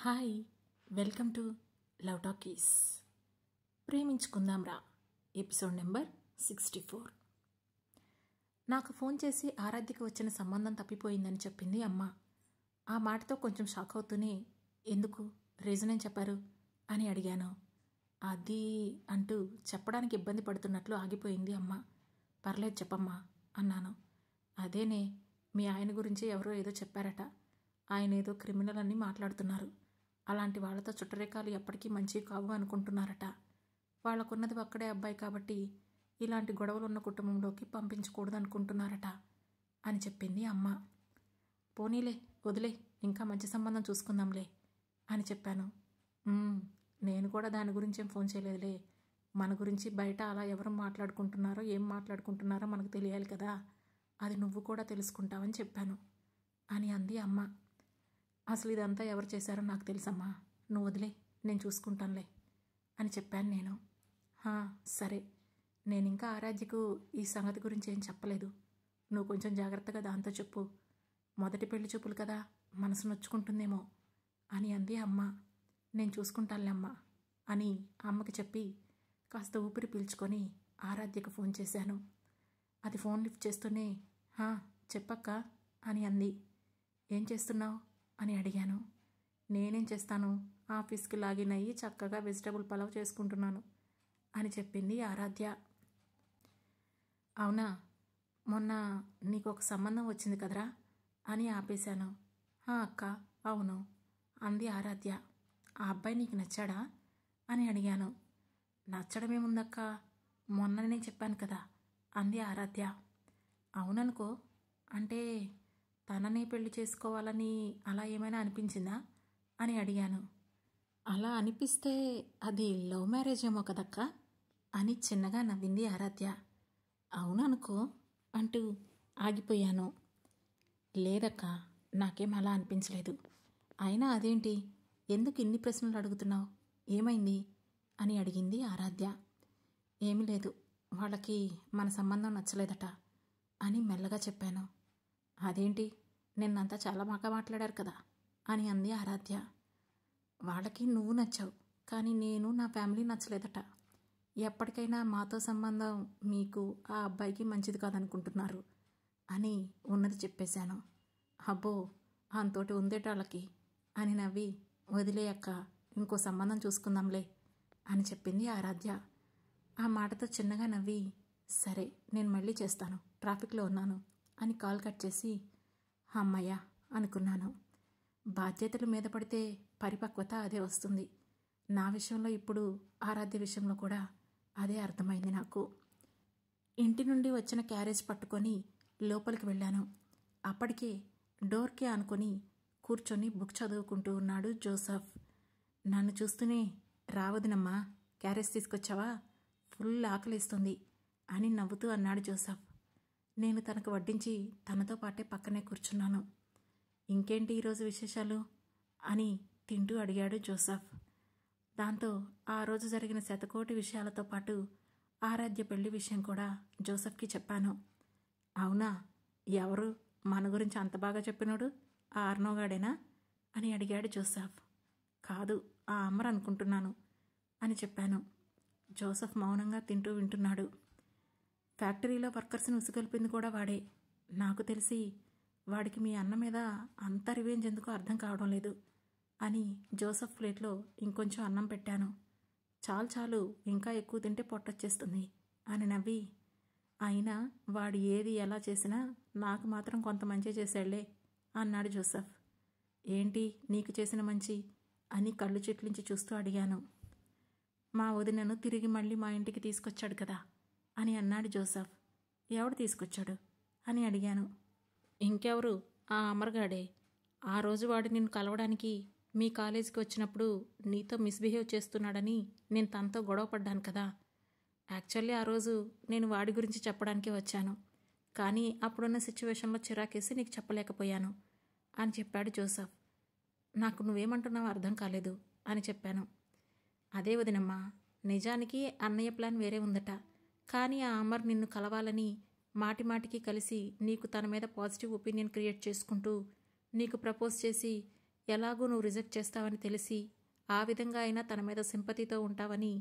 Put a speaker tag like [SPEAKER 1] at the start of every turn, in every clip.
[SPEAKER 1] Hi, welcome to love talkies. ప్రేమించుకుందాం రా, episode number 64. నాకు ఫోన్ చేసి ఆరాధ్యకి వచ్చిన సంబంధం తప్పిపోయిందని చెప్పింది అమ్మ. ఆ మాటతో కొంచెం షాక్ అవుతూనే, ఎందుకు, రీజన్ ఏం చెప్పారు అని అడిగాను. అది అంటూ చెప్పడానికి ఇబ్బంది పడుతున్నట్లు ఆగిపోయింది అమ్మ. పర్లేదు చెప్పమ్మా అన్నాను. అదేనే, మీ ఆయన గురించి ఎవరో ఏదో చెప్పారట. ఆయన ఏదో క్రిమినల్ అని మాట్లాడుతున్నారు. అలాంటి వాళ్ళతో చుట్టరేకాలు ఎప్పటికీ మంచివి కావు అనుకుంటున్నారట. వాళ్ళకున్నది ఒక్కడే అబ్బాయి కాబట్టి ఇలాంటి గొడవలు ఉన్న కుటుంబంలోకి పంపించకూడదు అనుకుంటున్నారట అని చెప్పింది అమ్మ. పోనీలే, వదిలే, ఇంకా మంచి సంబంధం చూసుకుందాంలే అని చెప్పాను. నేను కూడా దాని గురించి ఏం ఫోన్ చేయలేదులే. మన గురించి బయట అలా ఎవరు మాట్లాడుకుంటున్నారో ఏం మాట్లాడుకుంటున్నారో మనకు తెలియాలి కదా, అది నువ్వు కూడా తెలుసుకుంటావని చెప్పాను అని అంది అమ్మ. అసలు ఇదంతా ఎవరు చేశారో నాకు తెలుసమ్మా, నువ్వు వదిలే, నేను చూసుకుంటానులే అని చెప్పాను నేను. సరే, నేను ఇంకా ఆరాధ్యకు ఈ సంగతి గురించి ఏం చెప్పలేదు. నువ్వు కొంచెం జాగ్రత్తగా దాంతో చెప్పు. మొదటి పెళ్లి చూపులు కదా, మనసు నొచ్చుకుంటుందేమో అని అంది అమ్మ. నేను చూసుకుంటానులే అమ్మ అని అమ్మకి చెప్పి కాస్త ఊపిరి పీల్చుకొని ఆరాధ్యకు ఫోన్ చేశాను. అది ఫోన్ లిఫ్ట్ చేస్తూనే, చెప్పక్క అని అంది. ఏం చేస్తున్నావు అని అడిగాను. నేనేం చేస్తాను, ఆఫీస్కి లాగిన్ అయ్యి చక్కగా వెజిటబుల్ పలావ్ చేసుకుంటున్నాను అని చెప్పింది ఆరాధ్య. అవునా, మొన్న నీకు ఒక సంబంధం వచ్చింది కదరా అని ఆపేశాను. అక్క, అవును అంది ఆరాధ్య. ఆ అబ్బాయి నీకు నచ్చాడా అని అడిగాను. నచ్చడమేముందక్క, మొన్ననే చెప్పాను కదా అంది ఆరాధ్య. అవుననుకో, అంటే తననే పెళ్లి చేసుకోవాలని అలా ఏమైనా అనిపించిందా అని అడిగాను. అలా అనిపిస్తే అది లవ్ మ్యారేజ్ ఏమో కదక్క అని చిన్నగా నవ్వింది ఆరాధ్య. అవుననుకో అంటూ ఆగిపోయాను. లేదక్క, నాకేం అలా అనిపించలేదు. అయినా అదేంటి, ఎందుకు ఇన్ని ప్రశ్నలు అడుగుతున్నావు, ఏమైంది అని అడిగింది ఆరాధ్య. ఏమీ లేదు, వాళ్ళకి మన సంబంధం నచ్చలేదట అని మెల్లగా చెప్పాను. అదేంటి, నిన్నంతా చాలా బాగా మాట్లాడారు కదా అని అంది ఆరాధ్య. వాళ్ళకి నువ్వు నచ్చావు, కానీ నేను, నా ఫ్యామిలీ నచ్చలేదట. ఎప్పటికైనా మాతో సంబంధం మీకు ఆ అబ్బాయికి మంచిది కాదనుకుంటున్నారు అని ఉన్నది చెప్పేశాను. అబ్బో, అంతోటి ఉందేటాళ్ళకి అని నవ్వి, వదిలే అక్క, ఇంకో సంబంధం చూసుకుందాంలే అని చెప్పింది ఆరాధ్య. ఆ మాటతో చిన్నగా నవ్వి, సరే నేను మళ్ళీ చేస్తాను, ట్రాఫిక్లో ఉన్నాను అని కాల్ కట్ చేసి, అమ్మయ్య అనుకున్నాను. బాధ్యతలు మీద పడితే పరిపక్వత అదే వస్తుంది. నా విషయంలో ఇప్పుడు ఆరాధ్య విషయంలో కూడా అదే అర్థమైంది నాకు. ఇంటి నుండి వచ్చిన క్యారేజ్ పట్టుకొని లోపలికి వెళ్ళాను. అప్పటికే డోర్కి ఆనుకొని కూర్చొని బుక్ చదువుకుంటూ ఉన్నాడు జోసఫ్. నన్ను చూస్తూనే, రావదునమ్మా, క్యారేజ్ తీసుకొచ్చావా, ఫుల్ ఆకలిస్తుంది అని నవ్వుతూ అన్నాడు జోసఫ్. నేను తనకు వడ్డించి తనతో పాటే పక్కనే కూర్చున్నాను. ఇంకేంటి ఈరోజు విశేషాలు అని తింటూ అడిగాడు జోసఫ్. దాంతో ఆ రోజు జరిగిన శతకోటి విషయాలతో పాటు ఆరాధ్య పెళ్లి విషయం కూడా జోసఫ్కి చెప్పాను. అవునా, ఎవరు మన గురించి అంత బాగా చెప్పినాడు, ఆ ఆర్నోగాడేనా అని అడిగాడు జోసఫ్. కాదు, ఆ అమర్ అనుకుంటున్నాను అని చెప్పాను. జోసఫ్ మౌనంగా తింటూ వింటున్నాడు. ఫ్యాక్టరీలో వర్కర్స్ని ఉసుగొల్పింది కూడా వాడే. నాకు తెలిసి వాడికి మీ అన్న మీద అంత రివెంజ్ ఎందుకో అర్థం కావడం లేదు అని జోసఫ్ ప్లేట్లో ఇంకొంచెం అన్నం పెట్టాను. చాలు చాలు, ఇంకా ఎక్కువ తింటే పొట్టొచ్చేస్తుంది అని నవ్వి, అయినా వాడు ఏది ఎలా చేసినా నాకు మాత్రం కొంత మంచి చేశాడులే అన్నాడు జోసఫ్. ఏంటి నీకు చేసిన మంచి అని కళ్ళు చిట్లించి చూస్తూ అడిగాను. మా వదినను తిరిగి మళ్ళీ మా ఇంటికి తీసుకొచ్చాడు కదా అని అన్నాడు జోసఫ్. ఎవడు తీసుకొచ్చాడు అని అడిగాను. ఇంకెవరు, ఆ అమర్గాడే. ఆ రోజు వాడు నిన్ను కలవడానికి మీ కాలేజీకి వచ్చినప్పుడు నీతో మిస్బిహేవ్ చేస్తున్నాడని నేను తనతో గొడవ పడ్డాను కదా. యాక్చువల్లీ ఆ రోజు నేను వాడి గురించి చెప్పడానికే వచ్చాను, కానీ అప్పుడున్న సిచ్యువేషన్లో చిరాకేసి నీకు చెప్పలేకపోయాను అని చెప్పాడు జోసఫ్. నాకు నువ్వేమంటున్నావో అర్థం కాలేదు అని చెప్పాను. అదే వదినమ్మా, నిజానికి అన్నయ్య ప్లాన్ వేరే ఉందట, కానీ ఆ అమర్ నిన్ను కలవాలని మాటిమాటికి కలిసి నీకు తన మీద పాజిటివ్ ఒపీనియన్ క్రియేట్ చేసుకుంటూ నీకు ప్రపోజ్ చేసి ఎలాగూ నువ్వు రిజెక్ట్ చేస్తావని తెలిసి ఆ విధంగా అయినా తన మీద సింపతితో ఉంటావని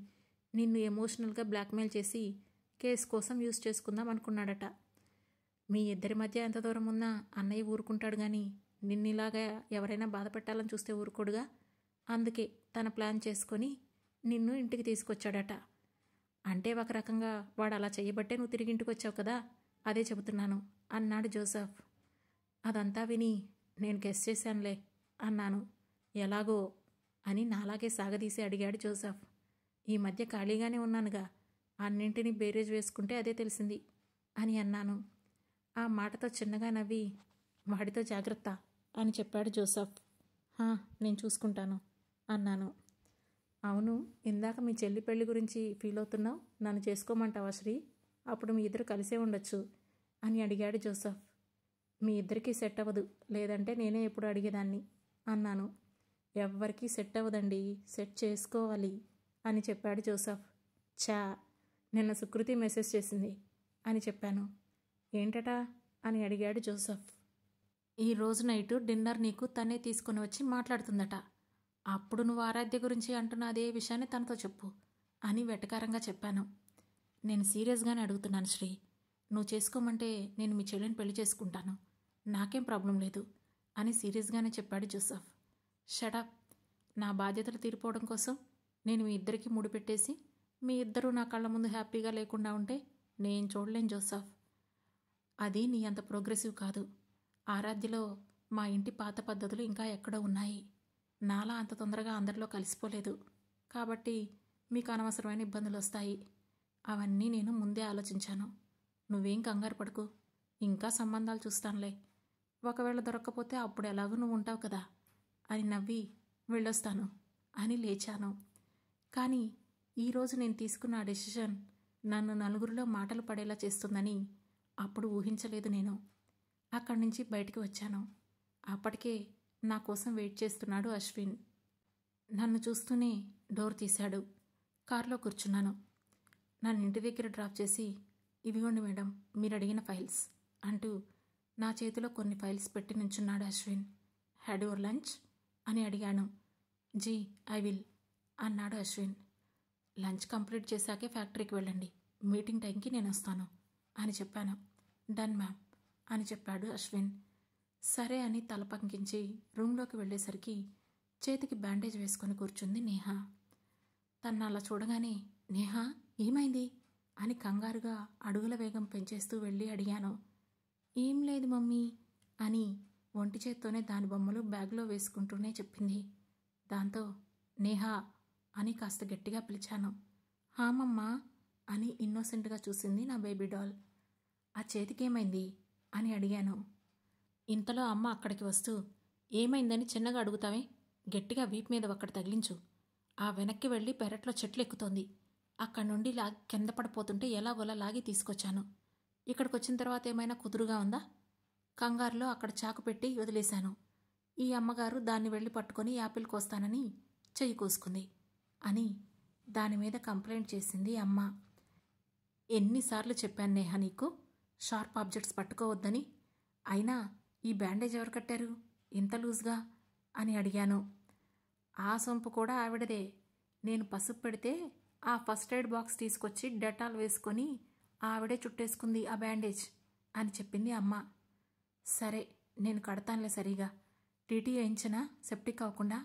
[SPEAKER 1] నిన్ను ఎమోషనల్గా బ్లాక్మెయిల్ చేసి కేసు కోసం యూజ్ చేసుకుందాం అనుకున్నాడట. మీ ఇద్దరి మధ్య ఎంత దూరం ఉన్నా అన్నయ్య ఊరుకుంటాడు కానీ నిన్నిలాగా ఎవరైనా బాధ పెట్టాలని చూస్తే ఊరుకోడుగా. అందుకే తన ప్లాన్ చేసుకొని నిన్ను ఇంటికి తీసుకొచ్చాడట. అంటే ఒక రకంగా వాడు అలా చేయబట్టే నువ్వు తిరిగి ఇంటికి వచ్చావు కదా, అదే చెబుతున్నాను అన్నాడు జోసెఫ్. అదంతా విని నేను గెస్ చేశానులే అన్నాను. ఎలాగో అని నాలాగే సాగదీసి అడిగాడు జోసెఫ్. ఈ మధ్య ఖాళీగానే ఉన్నానుగా, అన్నింటినీ బేరేజ్ వేసుకుంటే అదే తెలిసింది అని అన్నాను. ఆ మాటతో చిన్నగా నవ్వి వాడితో జాగ్రత్త అని చెప్పాడు జోసెఫ్. నేను చూసుకుంటాను అన్నాను. అవును, ఇందాక మీ చెల్లి పెళ్లి గురించి ఫీల్ అవుతున్నావు, నన్ను చేసుకోమంటావా శ్రీ? అప్పుడు మీ ఇద్దరు కలిసే ఉండొచ్చు అని అడిగాడు జోసెఫ్. మీ ఇద్దరికీ సెట్ అవ్వదు, లేదంటే నేనే ఎప్పుడు అడిగేదాన్ని అన్నాను. ఎవ్వరికీ సెట్ అవ్వదండి, సెట్ చేసుకోవాలి అని చెప్పాడు జోసెఫ్. చా, నిన్న సుకృతి మెసేజ్ చేసింది అని చెప్పాను. ఏంటట అని అడిగాడు జోసెఫ్. ఈ రోజు నైటు డిన్నర్ నీకు తనే తీసుకుని వచ్చి మాట్లాడుతుందట. అప్పుడు నువ్వు ఆరాధ్య గురించి అంటున్న అదే విషయాన్ని తనతో చెప్పు అని వెటకారంగా చెప్పాను. నేను సీరియస్గానే అడుగుతున్నాను శ్రీ, నువ్వు చేసుకోమంటే నేను మీ చెల్లిని పెళ్లి చేసుకుంటాను, నాకేం ప్రాబ్లం లేదు అని సీరియస్గానే చెప్పాడు జోసెఫ్. షటప్, నా బాధ్యతలు తీరిపోవడం కోసం నేను మీ ఇద్దరికీ ముడిపెట్టేసి మీ ఇద్దరూ నా కళ్ళ ముందు హ్యాపీగా లేకుండా ఉంటే నేను చూడలేను జోసెఫ్. అది నీ అంత ప్రోగ్రెసివ్ కాదు. ఆరాధ్యలో మా ఇంటి పాత పద్ధతులు ఇంకా ఎక్కడో ఉన్నాయి. నాలా అంత తొందరగా అందరిలో కలిసిపోలేదు. కాబట్టి మీకు అనవసరమైన ఇబ్బందులు వస్తాయి. అవన్నీ నేను ముందే ఆలోచించాను. నువ్వేం కంగారు పడుకు, ఇంకా సంబంధాలు చూస్తానులే. ఒకవేళ దొరక్కపోతే అప్పుడు ఎలాగూ నువ్వు ఉంటావు కదా అని నవ్వి వెళ్ళొస్తాను అని లేచాను. కానీ ఈరోజు నేను తీసుకున్న ఆ డెసిషన్ నన్ను నలుగురిలో మాటలు పడేలా చేస్తుందని అప్పుడు ఊహించలేదు. నేను అక్కడి నుంచి బయటికి వచ్చాను. అప్పటికే నా కోసం వెయిట్ చేస్తున్నాడు అశ్విన్. నన్ను చూస్తూనే డోర్ తీశాడు. కారులో కూర్చున్నాను. నన్ను ఇంటి దగ్గర డ్రాప్ చేసి, ఇవిగోండి మేడం మీరు అడిగిన ఫైల్స్ అంటూ నా చేతిలో కొన్ని ఫైల్స్ పెట్టి నుంచున్నాడు అశ్విన్. హ్యాడ్ యువర్ లంచ్ అని అడిగాను. జీ ఐ విల్ అన్నాడు అశ్విన్. లంచ్ కంప్లీట్ చేశాకే ఫ్యాక్టరీకి వెళ్ళండి, మీటింగ్ టైంకి నేను వస్తాను అని చెప్పాను. డన్ మ్యామ్ అని చెప్పాడు అశ్విన్. సరే అని తల పంకించి రూమ్లోకి వెళ్ళేసరికి చేతికి బ్యాండేజ్ వేసుకొని కూర్చుంది నేహ. తను అలా చూడగానే, నేహా ఏమైంది అని కంగారుగా అడుగుల వేగం పెంచేస్తూ వెళ్ళి అడిగాను. ఏం లేదు మమ్మీ అని ఒంటి చేత్తోనే దాని బొమ్మలు బ్యాగ్లో వేసుకుంటూనే చెప్పింది. దాంతో నేహా అని కాస్త గట్టిగా పిలిచాను. హామమ్మా అని ఇన్నోసెంట్గా చూసింది నా బేబీ డాల్. ఆ చేతికేమైంది అని అడిగాను. ఇంతలో అమ్మ అక్కడికి వస్తూ, ఏమైందని చిన్నగా అడుగుతావే, గట్టిగా వీపు మీద ఒక్కటి తగిలించు. ఆ వెనక్కి వెళ్ళి పెరట్లో చెట్లు ఎక్కుతోంది. అక్కడి నుండి కింద పడిపోతుంటే ఎలాగోలా లాగి తీసుకొచ్చాను. ఇక్కడికి వచ్చిన తర్వాత ఏమైనా కుదురుగా ఉందా? కంగారులో అక్కడ చాకు పెట్టి వదిలేశాను. ఈ అమ్మగారు దాన్ని వెళ్ళి పట్టుకొని యాపిల్ కోస్తానని చెయ్యి కోసుకుంది అని దాని మీద కంప్లైంట్ చేసింది అమ్మ. ఎన్నిసార్లు చెప్పాను నేహ నీకు షార్ప్ ఆబ్జెక్ట్స్ పట్టుకోవద్దని? అయినా ఈ బ్యాండేజ్ ఎవరు కట్టారు ఇంత లూజ్గా అని అడిగాను. ఆ సొంపు కూడా ఆవిడదే. నేను పసుపు పెడితే ఆ ఫస్ట్ ఎయిడ్ బాక్స్ తీసుకొచ్చి డెటాల్ వేసుకొని ఆవిడే చుట్టేసుకుంది ఆ బ్యాండేజ్ అని చెప్పింది అమ్మ. సరే నేను కడతానులే సరిగా, టీటీ వేయించనా సెప్టిక్ అవ్వకుండా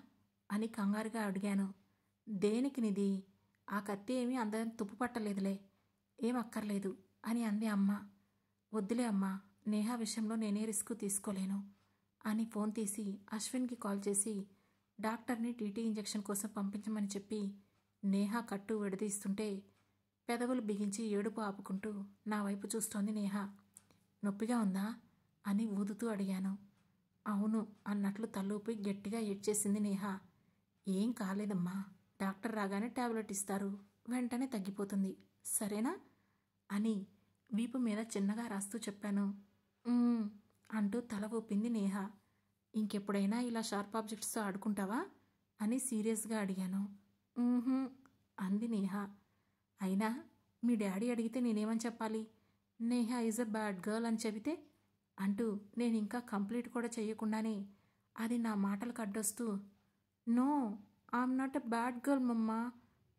[SPEAKER 1] అని కంగారుగా అడిగాను. దేనికి నిధి, ఆ కత్తి ఏమీ అందరం తుప్పు పట్టలేదులే, ఏం అక్కర్లేదు అని అంది అమ్మ. వద్దులే అమ్మా, నేహా విషయంలో నేనే రిస్క్ తీసుకోలేను అని ఫోన్ తీసి అశ్విన్కి కాల్ చేసి డాక్టర్ని టీటీ ఇంజెక్షన్ కోసం పంపించమని చెప్పి నేహా కట్టు విడదీస్తుంటే పెదవులు బిగించి ఏడుపు ఆపుకుంటూ నా వైపు చూస్తోంది నేహ. నొప్పిగా ఉందా అని ఊదుతూ అడిగాను. అవును అన్నట్లు తలూపి గట్టిగా ఏడ్చేసింది నేహ. ఏం కాలేదమ్మా, డాక్టర్ రాగానే టాబ్లెట్ ఇస్తారు, వెంటనే తగ్గిపోతుంది, సరేనా అని వీపు మీద చిన్నగా రాస్తూ చెప్పాను. అంటూ తల ఊపింది నేహ. ఇంకెప్పుడైనా ఇలా షార్ప్ ఆబ్జెక్ట్స్తో ఆడుకుంటావా అని సీరియస్గా అడిగాను. అంది నేహ. అయినా మీ డాడీ అడిగితే నేనేమని చెప్పాలి? Neha is a bad girl అని చెబితే అంటూ నేను ఇంకా కంప్లీట్ కూడా చేయకుండానే అది నా మాటలకు అడ్డొస్తూ, no, I'm not a bad girl mamma,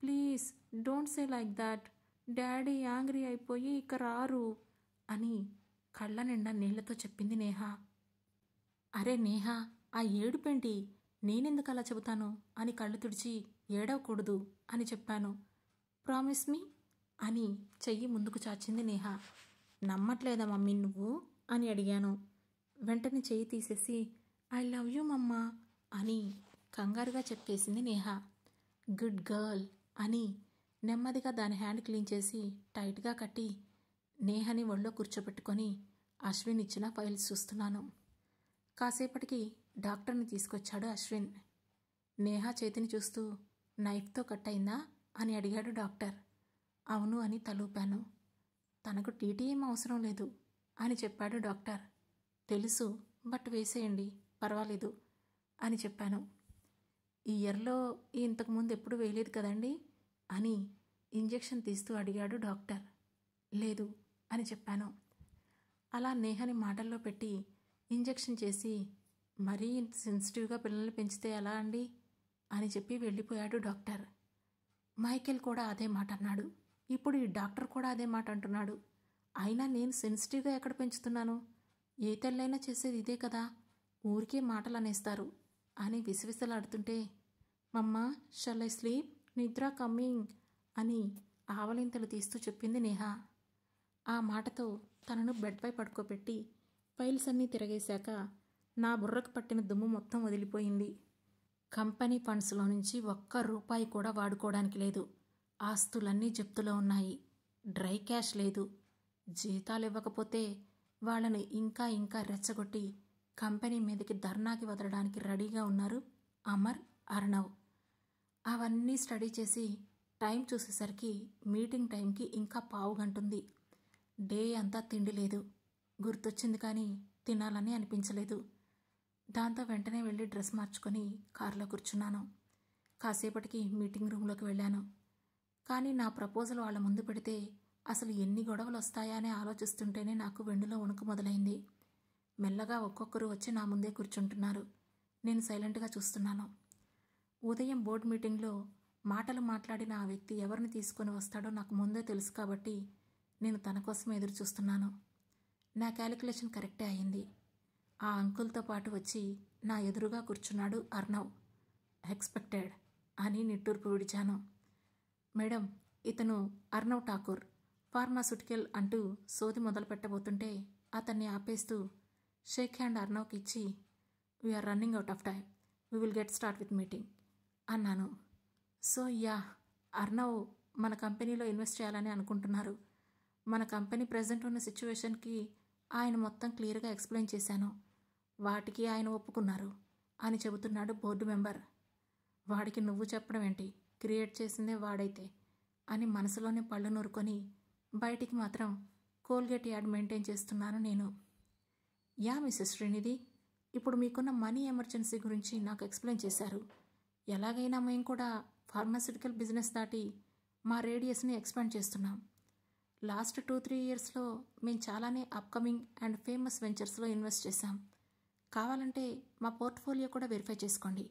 [SPEAKER 1] please don't say like that, daddy angry అయిపోయి ఇక రారు అని కళ్ళ నిండా నీళ్లతో చెప్పింది నేహ. అరే నేహ, ఆ ఏడుపేంటి, నేనెందుకు అలా చెబుతాను అని కళ్ళు తుడిచి, ఏడవకూడదు అని చెప్పాను. ప్రామిస్ మీ అని చెయ్యి ముందుకు చాచింది నేహ. నమ్మట్లేదా మమ్మీ నువ్వు అని అడిగాను. వెంటనే చెయ్యి తీసేసి, ఐ లవ్ యూ మమ్మా అని కంగారుగా చెప్పేసింది నేహ. గుడ్ గర్ల్ అని నెమ్మదిగా దాని హ్యాండ్ క్లీన్ చేసి టైట్గా కట్టి నేహని ఒళ్ళో కూర్చోబెట్టుకొని అశ్విన్ ఇచ్చిన ఫైల్స్ చూస్తున్నాను. కాసేపటికి డాక్టర్ని తీసుకొచ్చాడు అశ్విన్. నేహ చేతిని చూస్తూ, నైఫ్తో కట్ అయిందా అని అడిగాడు డాక్టర్. అవును అని తలూపాను. తనకు టీటీ ఏం అవసరం లేదు అని చెప్పాడు డాక్టర్. తెలుసు, బట్ వేసేయండి, పర్వాలేదు అని చెప్పాను. ఈ ఇయర్లో ఇంతకుముందు ఎప్పుడు వేయలేదు కదండి అని ఇంజెక్షన్ తీస్తూ అడిగాడు డాక్టర్. లేదు అని చెప్పాను. అలా నేహని మాటల్లో పెట్టి ఇంజెక్షన్ చేసి, మరీ సెన్సిటివ్గా పిల్లల్ని పెంచితే ఎలా అండి అని చెప్పి వెళ్ళిపోయాడు డాక్టర్. మైకేల్ కూడా అదే మాట అన్నాడు. ఇప్పుడు ఈ డాక్టర్ కూడా అదే మాట అంటున్నాడు. అయినా నేను సెన్సిటివ్గా ఎక్కడ పెంచుతున్నాను? ఏ తెల్లైనా చేసేది ఇదే కదా, ఊరికే మాటలు అనేస్తారు అని విసివిసలాడుతుంటే, మమ్మా షల్ ఐ స్లీప్, నిద్ర కమ్మింగ్ అని ఆవలింతలు తీస్తూ చెప్పింది నేహ. ఆ మాటతో తనను బెడ్పై పడుకోబెట్టి ఫైల్స్ అన్నీ తిరగేశాక నా బుర్రకు పట్టిన దుమ్ము మొత్తం వదిలిపోయింది. కంపెనీ ఫండ్స్లో నుంచి ₹1 కూడా వాడుకోవడానికి లేదు. ఆస్తులన్నీ జప్తులో ఉన్నాయి. డ్రై క్యాష్ లేదు. జీతాలు ఇవ్వకపోతే వాళ్ళని ఇంకా ఇంకా రెచ్చగొట్టి కంపెనీ మీదకి ధర్నాకి వదలడానికి రెడీగా ఉన్నారు అమర్, అర్ణవ్. అవన్నీ స్టడీ చేసి టైం చూసేసరికి మీటింగ్ టైంకి ఇంకా 1/2 గంట ఉంది. డే అంతా తిండి లేదు. గుర్తొచ్చింది కానీ తినాలని అనిపించలేదు. దాంతో వెంటనే వెళ్ళి డ్రెస్ మార్చుకొని కారులో కూర్చున్నాను. కాసేపటికి మీటింగ్ రూమ్లోకి వెళ్ళాను. కానీ నా ప్రపోజల్ వాళ్ళ ముందు పెడితే అసలు ఎన్ని గొడవలు వస్తాయా అని ఆలోచిస్తుంటేనే నాకు వెన్నులో వణుకు మొదలైంది. మెల్లగా ఒక్కొక్కరు వచ్చి నా ముందే కూర్చుంటున్నారు. నేను సైలెంట్గా చూస్తున్నాను. ఉదయం బోర్డు మీటింగ్లో మాటలు మాట్లాడిన ఆ వ్యక్తి ఎవరిని తీసుకొని వస్తాడో నాకు ముందే తెలుసు కాబట్టి నేను తన కోసం ఎదురు చూస్తున్నాను. నా క్యాలిక్యులేషన్ కరెక్టే అయింది. ఆ అంకుల్తో పాటు వచ్చి నా ఎదురుగా కూర్చున్నాడు అర్ణవ్. ఎక్స్పెక్టెడ్ అని నిట్టూర్పు విడిచాను. మేడం, ఇతను అర్ణవ్ ఠాకూర్, ఫార్మాస్యూటికల్ అంటూ సోది మొదలు పెట్టబోతుంటే అతన్ని ఆపేస్తూ షేక్ హ్యాండ్ అర్ణవ్కి ఇచ్చి, we're running out of time, we will get start with meeting అన్నాను. సో యా, అర్ణవ్ మన కంపెనీలో ఇన్వెస్ట్ చేయాలని అనుకుంటున్నారు. మన కంపెనీ ప్రజెంట్ ఉన్న సిచ్యువేషన్కి ఆయన మొత్తం క్లియర్గా ఎక్స్ప్లెయిన్ చేశాను. వాటికి ఆయన ఒప్పుకున్నారు అని చెబుతున్నాడు బోర్డు మెంబర్. వాడికి నువ్వు చెప్పడం ఏంటి, క్రియేట్ చేసిందే వాడైతే అని మనసులోనే పళ్ళు నూరుకొని బయటికి మాత్రం కోల్గేట్ యాడ్ మెయింటైన్ చేస్తున్నాను నేను. యా మిస్సెస్ శ్రీనిధి, ఇప్పుడు మీకున్న మనీ ఎమర్జెన్సీ గురించి నాకు ఎక్స్ప్లెయిన్ చేశారు. ఎలాగైనా మేము కూడా ఫార్మాస్యూటికల్ బిజినెస్ దాటి మా రేడియస్ని ఎక్స్పాండ్ చేస్తున్నాం. లాస్ట్ 2-3 ఇయర్స్లో మేము చాలానే అప్కమింగ్ అండ్ ఫేమస్ వెంచర్స్లో ఇన్వెస్ట్ చేశాం. కావాలంటే మా పోర్ట్ఫోలియో కూడా వెరిఫై చేసుకోండి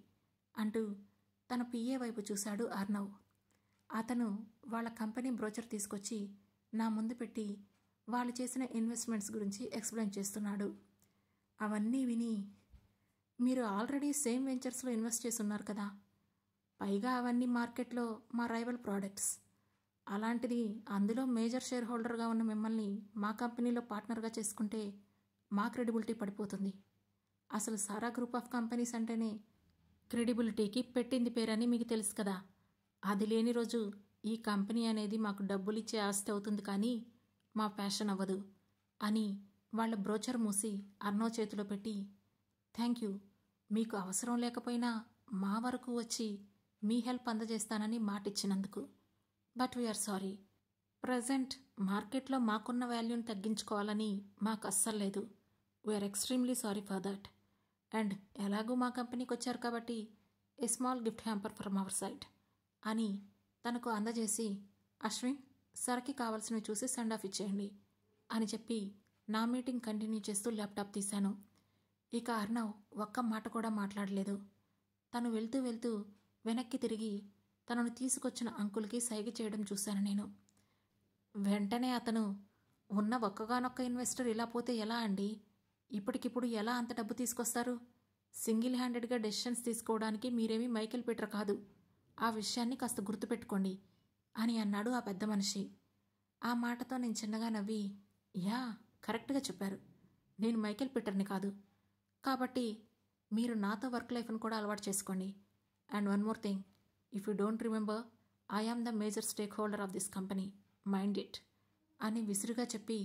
[SPEAKER 1] అంటూ తన పిఏ వైపు చూశాడు అర్ణవ్. అతను వాళ్ళ కంపెనీ బ్రోచర్ తీసుకొచ్చి నా ముందు పెట్టి వాళ్ళు చేసిన ఇన్వెస్ట్మెంట్స్ గురించి ఎక్స్ప్లెయిన్ చేస్తున్నాడు. అవన్నీ విని, మీరు ఆల్రెడీ సేమ్ వెంచర్స్లో ఇన్వెస్ట్ చేసి ఉన్నారు కదా, పైగా అవన్నీ మార్కెట్లో మా రైవల్ ప్రోడక్ట్స్, అలాంటిది అందులో మేజర్ షేర్ హోల్డర్గా ఉన్న మిమ్మల్ని మా కంపెనీలో పార్ట్నర్గా చేసుకుంటే మా క్రెడిబిలిటీ పడిపోతుంది. అసలు సారా గ్రూప్ ఆఫ్ కంపెనీస్ అంటేనే క్రెడిబిలిటీకి పెట్టింది పేరని మీకు తెలుసు కదా. అది లేని రోజు ఈ కంపెనీ అనేది మాకు డబ్బులు ఇచ్చే ఆస్తి అవుతుంది కానీ మా ప్యాషన్ అవ్వదు అని వాళ్ళ బ్రోచర్ మూసి అర్ణవ్ చేతిలో పెట్టి, థ్యాంక్ యూ, మీకు అవసరం లేకపోయినా మా వరకు వచ్చి మీ హెల్ప్ అందజేస్తానని మాటిచ్చినందుకు. బట్ వీఆర్ సారీ, ప్రజెంట్ మార్కెట్లో మాకున్న వాల్యూని తగ్గించుకోవాలని మాకు అస్సలు లేదు. We are extremely sorry for that. And ఎలాగూ మా కంపెనీకి వచ్చారు కాబట్టి a small gift hamper from our side అని తనకు అందజేసి, అశ్విన్, సరకి కావాల్సినవి చూసి సెండ్ ఆఫ్ ఇచ్చేయండి అని చెప్పి నా మీటింగ్ కంటిన్యూ చేస్తూ ల్యాప్టాప్ తీశాను. ఇక అర్ణవ్ ఒక్క మాట కూడా మాట్లాడలేదు. తను వెళ్తూ వెళ్తూ వెనక్కి తిరిగి తనను తీసుకొచ్చిన అంకుల్కి సైగ చేయడం చూశాను నేను. వెంటనే అతను, ఉన్న ఒక్కగానొక్క ఇన్వెస్టర్ ఇలా పోతే ఎలా అండి? ఇప్పటికిప్పుడు ఎలా అంత డబ్బు తీసుకొస్తారు? సింగిల్ హ్యాండెడ్గా డెసిషన్స్ తీసుకోవడానికి మీరేమీ మైకేల్ పీటర్ కాదు. ఆ విషయాన్ని కాస్త గుర్తుపెట్టుకోండి అని అన్నాడు ఆ పెద్ద మనిషి. ఆ మాటతో నేను చిన్నగా నవ్వి, యా, కరెక్ట్గా చెప్పారు. నేను మైకేల్ పీటర్ని కాదు. కాబట్టి మీరు నాతో వర్క్ లైఫ్ను కూడా అలవాటు చేసుకోండి. And one more thing, if you don't remember, I am the major stakeholder of this company, mind it అని విసురుగా చెప్పి,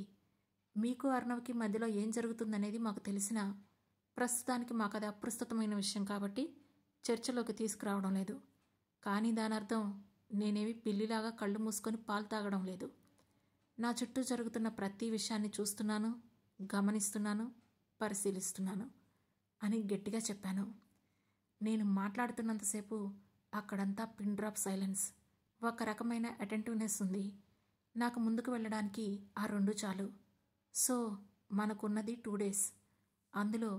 [SPEAKER 1] మీకు అర్ణవ్కి మధ్యలో ఏం జరుగుతుందనేది మాకు తెలిసిన, ప్రస్తుతానికి మాకు అది అప్రస్తుతమైన విషయం కాబట్టి చర్చలోకి తీసుకురావడం లేదు. కానీ దాని అర్థం నేనేమి పిల్లిలాగా కళ్ళు మూసుకొని పాలు తాగడం లేదు. నా చుట్టూ జరుగుతున్న ప్రతి విషయాన్ని చూస్తున్నాను, గమనిస్తున్నాను, పరిశీలిస్తున్నాను అని గట్టిగా చెప్పాను. నేను మాట్లాడుతున్నంతసేపు అక్కడంతా పిన్ డ్రాప్ సైలెన్స్. ఒక రకమైన అటెంటివ్నెస్ ఉంది. నాకు ముందుకు వెళ్ళడానికి ఆ రెండు చాలు. సో మనకున్నది 2 days. అందులో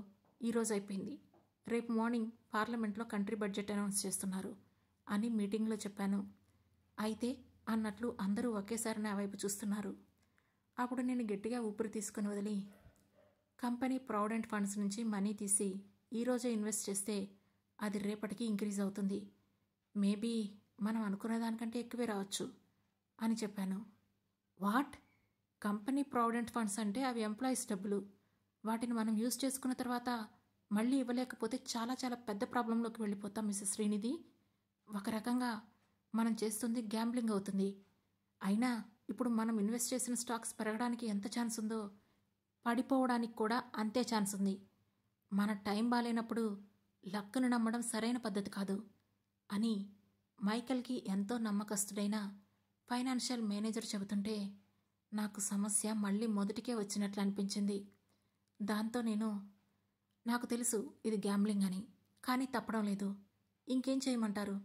[SPEAKER 1] ఈరోజు అయిపోయింది. రేపు మార్నింగ్ పార్లమెంట్లో కంట్రీ బడ్జెట్ అనౌన్స్ చేస్తున్నారు అని మీటింగ్లో చెప్పాను. అయితే అన్నట్లు అందరూ ఒకేసారి నా వైపు చూస్తున్నారు. అప్పుడు నేను గట్టిగా ఊపిరి తీసుకుని వదిలి, కంపెనీ ప్రావిడెంట్ ఫండ్స్ నుంచి మనీ తీసి ఈరోజే ఇన్వెస్ట్ చేస్తే అది రేపటికి ఇంక్రీజ్ అవుతుంది. మేబీ మనం అనుకున్న దానికంటే ఎక్కువే రావచ్చు అని చెప్పాను. వాట్? కంపెనీ ప్రావిడెంట్ ఫండ్స్ అంటే అవి ఎంప్లాయీస్ డబ్బులు. వాటిని మనం యూజ్ చేసుకున్న తర్వాత మళ్ళీ ఇవ్వలేకపోతే చాలా చాలా పెద్ద ప్రాబ్లంలోకి వెళ్ళిపోతాం మిసెస్ శ్రీనిధి. ఒక రకంగా మనం చేస్తుంది గ్యాంబ్లింగ్ అవుతుంది. అయినా ఇప్పుడు మనం ఇన్వెస్ట్ చేసిన స్టాక్స్ పెరగడానికి ఎంత ఛాన్స్ ఉందో పడిపోవడానికి కూడా అంతే ఛాన్స్ ఉంది. మన టైం బాలేనప్పుడు లక్కును నమ్మడం సరైన పద్ధతి కాదు అని మైకేల్కి ఎంతో నమ్మకస్తుడైన ఫైనాన్షియల్ మేనేజర్ చెబుతుంటే నాకు సమస్య మళ్ళీ మొదటికే వచ్చినట్లు అనిపించింది. దాంతో నాకు తెలుసు ఇది గ్యాంబ్లింగ్ అని, కానీ తప్పడం లేదు. ఇంకేం చేయమంటారు?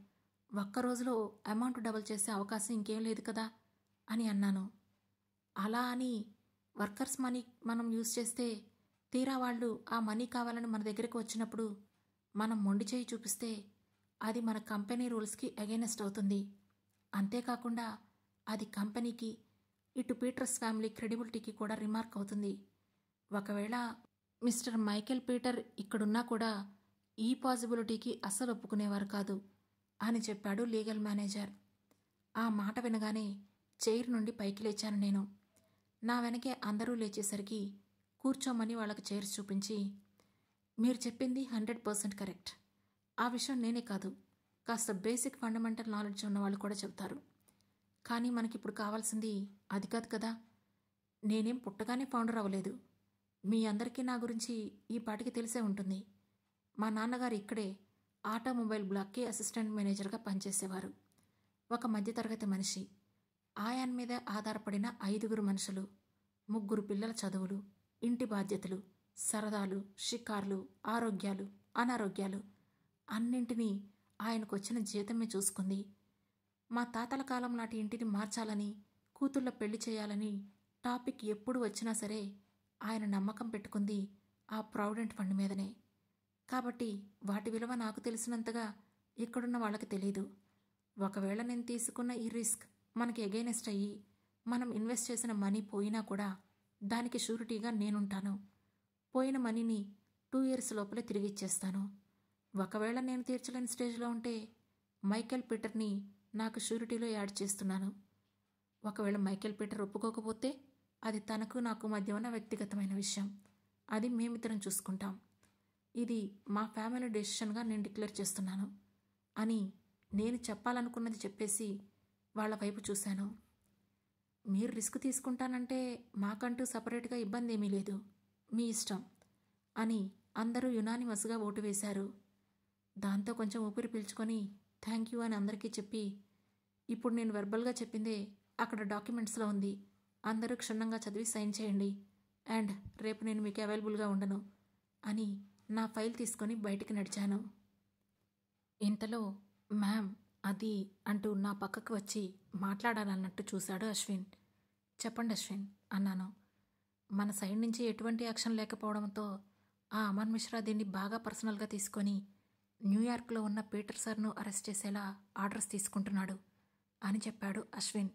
[SPEAKER 1] ఒక్క రోజులో అమౌంట్ డబుల్ చేసే అవకాశం ఇంకేం లేదు కదా అని అన్నాను. అలా అని వర్కర్స్ మనీ మనం యూజ్ చేస్తే తీరా వాళ్ళు ఆ మనీ కావాలని మన దగ్గరికి వచ్చినప్పుడు మనం మొండి చేయి చూపిస్తే అది మన కంపెనీ రూల్స్కి అగైనెస్ట్ అవుతుంది. అంతేకాకుండా అది కంపెనీకి, ఇటు పీటర్స్ ఫ్యామిలీ క్రెడిబిలిటీకి కూడా రిమార్క్ అవుతుంది. ఒకవేళ మిస్టర్ మైకేల్ పీటర్ ఇక్కడున్నా కూడా ఈ పాసిబిలిటీకి అస్సలు ఒప్పుకునేవారు కాదు అని చెప్పాడు లీగల్ మేనేజర్. ఆ మాట వినగానే చైర్ నుండి పైకి లేచాను నేను. నా వెనకే అందరూ లేచేసరికి కూర్చోమని వాళ్ళకి చైర్స్ చూపించి, మీరు చెప్పింది 100% కరెక్ట్. ఆ విషయం నేనే కాదు, కాస్త బేసిక్ ఫండమెంటల్ నాలెడ్జ్ ఉన్న వాళ్ళు కూడా చెబుతారు. కానీ మనకిప్పుడు కావాల్సింది అది కాదు కదా. నేనేం పుట్టగానే ఫౌండర్ అవ్వలేదు. మీ అందరికీ నా గురించి ఈ పాటికి తెలిసే ఉంటుంది. మా నాన్నగారు ఇక్కడే ఆటోమొబైల్ బ్లాక్కి అసిస్టెంట్ మేనేజర్గా పనిచేసేవారు. ఒక మధ్యతరగతి మనిషి. ఆయన మీద ఆధారపడిన 5 మనుషులు, 3 పిల్లల చదువులు, ఇంటి బాధ్యతలు, సరదాలు, షికార్లు, ఆరోగ్యాలు, అనారోగ్యాలు అన్నింటినీ ఆయనకొచ్చిన జీతమే చూసుకుంది. మా తాతల కాలం నాటి ఇంటిని మార్చాలని, కూతుళ్ళ పెళ్లి చేయాలని టాపిక్ ఎప్పుడు వచ్చినా సరే ఆయన నమ్మకం పెట్టుకుంది ఆ ప్రావిడెంట్ ఫండ్ మీదనే. కాబట్టి వాటి విలువ నాకు తెలిసినంతగా ఇక్కడున్న వాళ్ళకి తెలీదు. ఒకవేళ నేను తీసుకున్న ఈ రిస్క్ మనకి ఎగైనెస్ట్ అయ్యి మనం ఇన్వెస్ట్ చేసిన మనీ పోయినా కూడా దానికి షూరిటీగా నేనుంటాను. పోయిన మనీని 2 years లోపలే తిరిగి ఇచ్చేస్తాను. ఒకవేళ నేను తీర్చలేని స్టేజ్లో ఉంటే మైకేల్ పీటర్ని నాకు షూరిటీలో యాడ్ చేస్తున్నాను. ఒకవేళ మైకేల్ పీటర్ ఒప్పుకోకపోతే అది తనకు నాకు మధ్య ఉన్న వ్యక్తిగతమైన విషయం. అది మేమిద్దరం చూసుకుంటాం. ఇది మా ఫ్యామిలీ డెసిషన్గా నేను డిక్లేర్ చేస్తున్నాను అని నేను చెప్పాలనుకున్నది చెప్పేసి వాళ్ళ వైపు చూశాను. మీరు రిస్క్ తీసుకుంటానంటే మాకంటూ సపరేట్గా ఇబ్బంది ఏమీ లేదు, మీ ఇష్టం అని అందరూ యునానిమస్గా ఓటు వేశారు. దాంతో కొంచెం ఊపిరి పీల్చుకొని థ్యాంక్ యూ అని అందరికీ చెప్పి, ఇప్పుడు నేను వెర్బల్గా చెప్పిందే అక్కడ డాక్యుమెంట్స్లో ఉంది, అందరూ క్షుణ్ణంగా చదివి సైన్ చేయండి, అండ్ రేపు నేను మీకు అవైలబుల్గా ఉండను అని నా ఫైల్ తీసుకొని బయటికి నడిచాను. ఇంతలో మ్యామ్ అది అంటూ నా పక్కకు వచ్చి మాట్లాడాలన్నట్టు చూశాడు అశ్విన్. చెప్పండి అశ్విన్ అన్నాను. మన సైడ్ నుంచి ఎటువంటి యాక్షన్ లేకపోవడంతో ఆ అమన్ మిశ్రా దీన్ని బాగా పర్సనల్గా తీసుకొని న్యూయార్క్లో ఉన్న పీటర్ సార్ను అరెస్ట్ చేసేలా ఆర్డర్స్ తీసుకుంటున్నాడు అని చెప్పాడు అశ్విన్.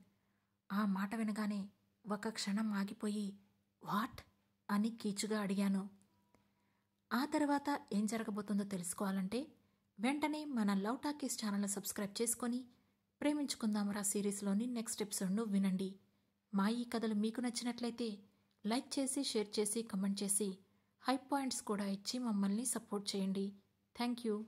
[SPEAKER 1] ఆ మాట వినగానే ఒక క్షణం ఆగిపోయి వాట్ అని కీచుగా అడిగాను. ఆ తర్వాత ఏం జరగబోతుందో తెలుసుకోవాలంటే వెంటనే మన లవ్ టాకీస్ ఛానల్ని సబ్స్క్రైబ్ చేసుకొని ప్రేమించుకుందామరా సిరీస్లోని నెక్స్ట్ ఎపిసోడ్ను వినండి. మా ఈ కథలు మీకు నచ్చినట్లయితే లైక్ చేసి, షేర్ చేసి, కమెంట్ చేసి, హై పాయింట్స్ కూడా ఇచ్చి మమ్మల్ని సపోర్ట్ చేయండి. Thank you.